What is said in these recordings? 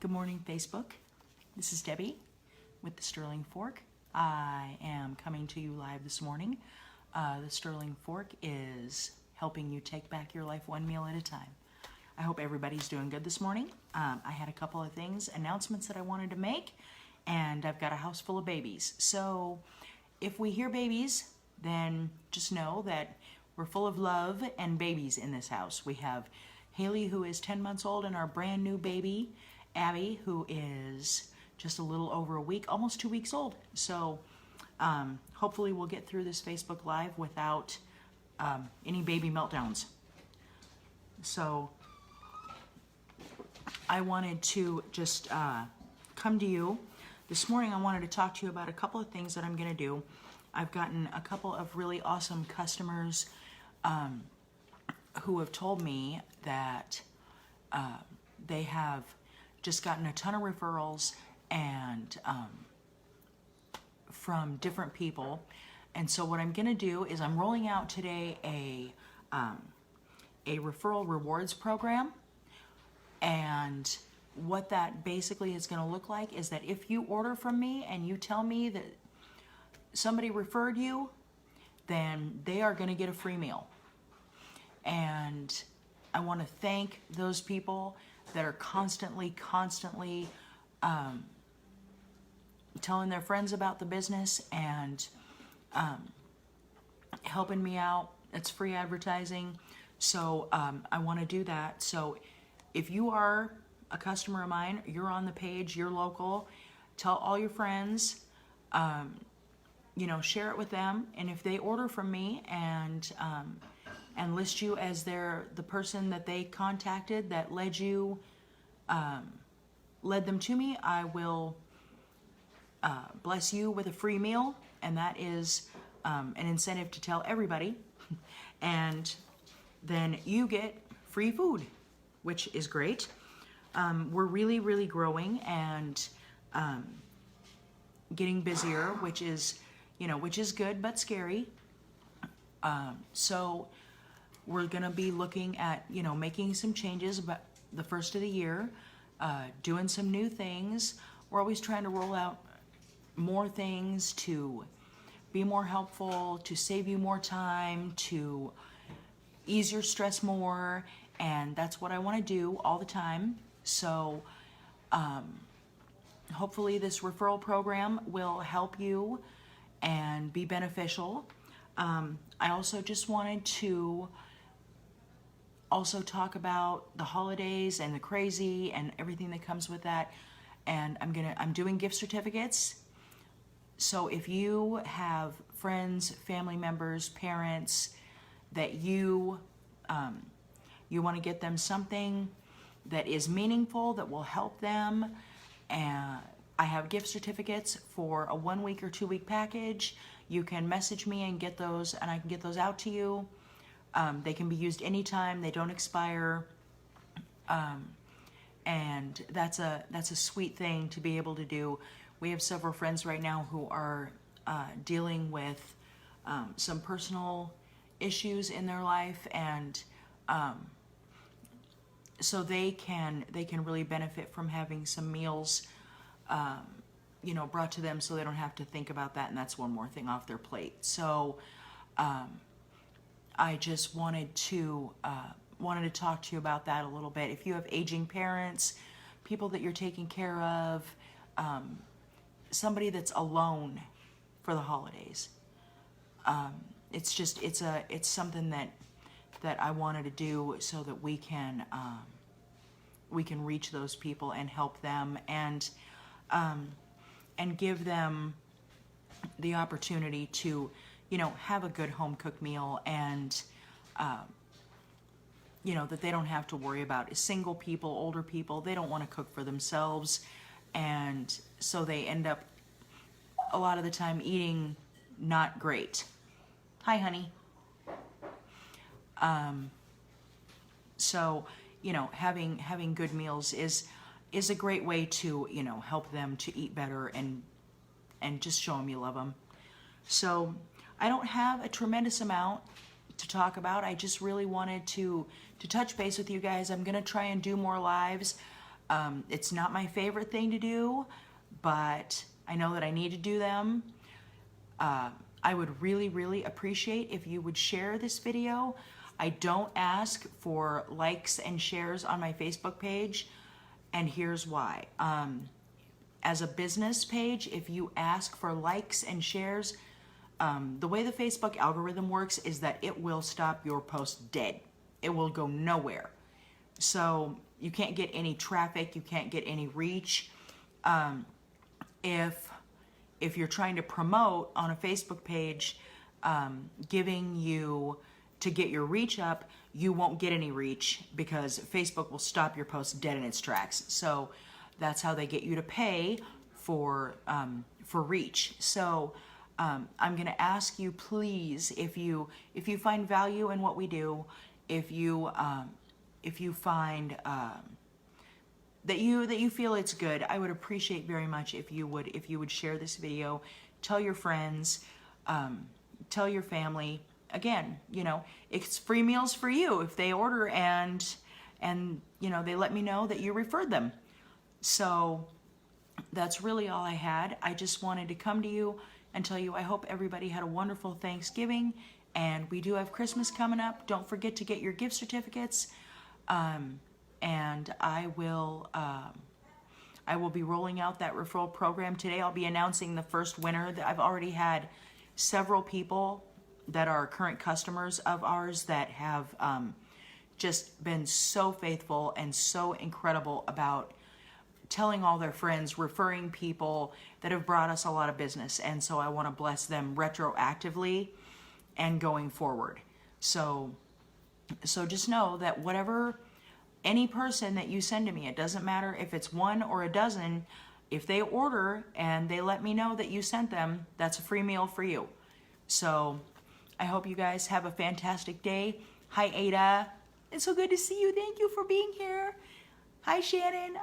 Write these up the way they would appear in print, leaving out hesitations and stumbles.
Good morning, Facebook. This is Debbie with the Sterling Fork. I am coming to you live this morning. The Sterling Fork is helping you take back your life one meal at a time. I hope everybody's doing good this morning. I had a couple of announcements that I wanted to make, and I've got a house full of babies. So if we hear babies, then just know that we're full of love and babies in this house. We have Haley, who is 10 months old, and our brand new baby, Abby, who is just a little over a week, almost 2 weeks old. So hopefully we'll get through this Facebook Live without any baby meltdowns. So I wanted to just come to you. This morning I wanted to talk to you about a couple of things that I'm going to do. I've gotten a couple of really awesome customers who have told me that they have just gotten a ton of referrals and from different people. And so what I'm going to do is I'm rolling out today a referral rewards program. And what that basically is going to look like is that if you order from me and you tell me that somebody referred you, then they are going to get a free meal. And I want to thank those people that are constantly telling their friends about the business and helping me out. It's free advertising. So I want to do that. So if you are a customer of mine, you're on the page, you're local, tell all your friends, share it with them. And if they order from me and list you as the person that they contacted that led them to me, I will bless you with a free meal, and that is an incentive to tell everybody. And then you get free food, which is great. We're really growing and getting busier, which is good but scary. So we're gonna be looking at making some changes about the first of the year, doing some new things. We're always trying to roll out more things to be more helpful, to save you more time, to ease your stress more, and that's what I want to do all the time. So hopefully this referral program will help you and be beneficial. I also just wanted to talk about the holidays and the crazy and everything that comes with that. And I'm doing gift certificates. So if you have friends, family members, parents that you want to get them something that is meaningful, that will help them, and I have gift certificates for a 1 week or 2 week package. You can message me and get those, and I can get those out to you. They can be used anytime. They don't expire. And that's a sweet thing to be able to do. We have several friends right now who are dealing with some personal issues in their life, and so they can really benefit from having some meals brought to them, so they don't have to think about that, and that's one more thing off their plate. So I just wanted to talk to you about that a little bit. If you have aging parents, people that you're taking care of, somebody that's alone for the holidays, it's something that I wanted to do so that we can reach those people and help them and give them the opportunity to have a good home cooked meal, and that they don't have to worry about. Single people, older people, they don't want to cook for themselves, and so they end up a lot of the time eating not great. Hi, honey. So having good meals is a great way to help them to eat better and just show them you love them. So I don't have a tremendous amount to talk about. I just really wanted to touch base with you guys. I'm going to try and do more lives. It's not my favorite thing to do, but I know that I need to do them. I would really, really appreciate if you would share this video. I don't ask for likes and shares on my Facebook page, and here's why. As a business page, if you ask for likes and shares, the way the Facebook algorithm works is that it will stop your post dead. It will go nowhere. So you can't get any traffic, you can't get any reach. If you're trying to promote on a Facebook page, giving you to get your reach up, you won't get any reach because Facebook will stop your post dead in its tracks. So that's how they get you to pay for reach. So I'm going to ask you, please, if you find value in what we do, if you find that you feel it's good, I would appreciate very much if you would share this video, tell your friends, tell your family. Again, you know, it's free meals for you if they order and you know, they let me know that you referred them. So that's really all I had. I just wanted to come to you and tell you I hope everybody had a wonderful Thanksgiving, and we do have Christmas coming up. Don't forget to get your gift certificates. And I will be rolling out that referral program today. I'll be announcing the first winner. I've already had several people that are current customers of ours that have just been so faithful and so incredible about telling all their friends, referring people that have brought us a lot of business. And so I want to bless them retroactively and going forward. So just know that whatever, any person that you send to me, it doesn't matter if it's one or a dozen, if they order and they let me know that you sent them, that's a free meal for you. So I hope you guys have a fantastic day. Hi, Ada. It's so good to see you. Thank you for being here. Hi, Shannon.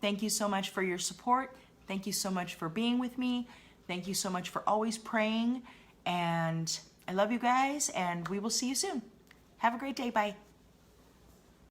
Thank you so much for your support. Thank you so much for being with me. Thank you so much for always praying. And I love you guys, and we will see you soon. Have a great day. Bye.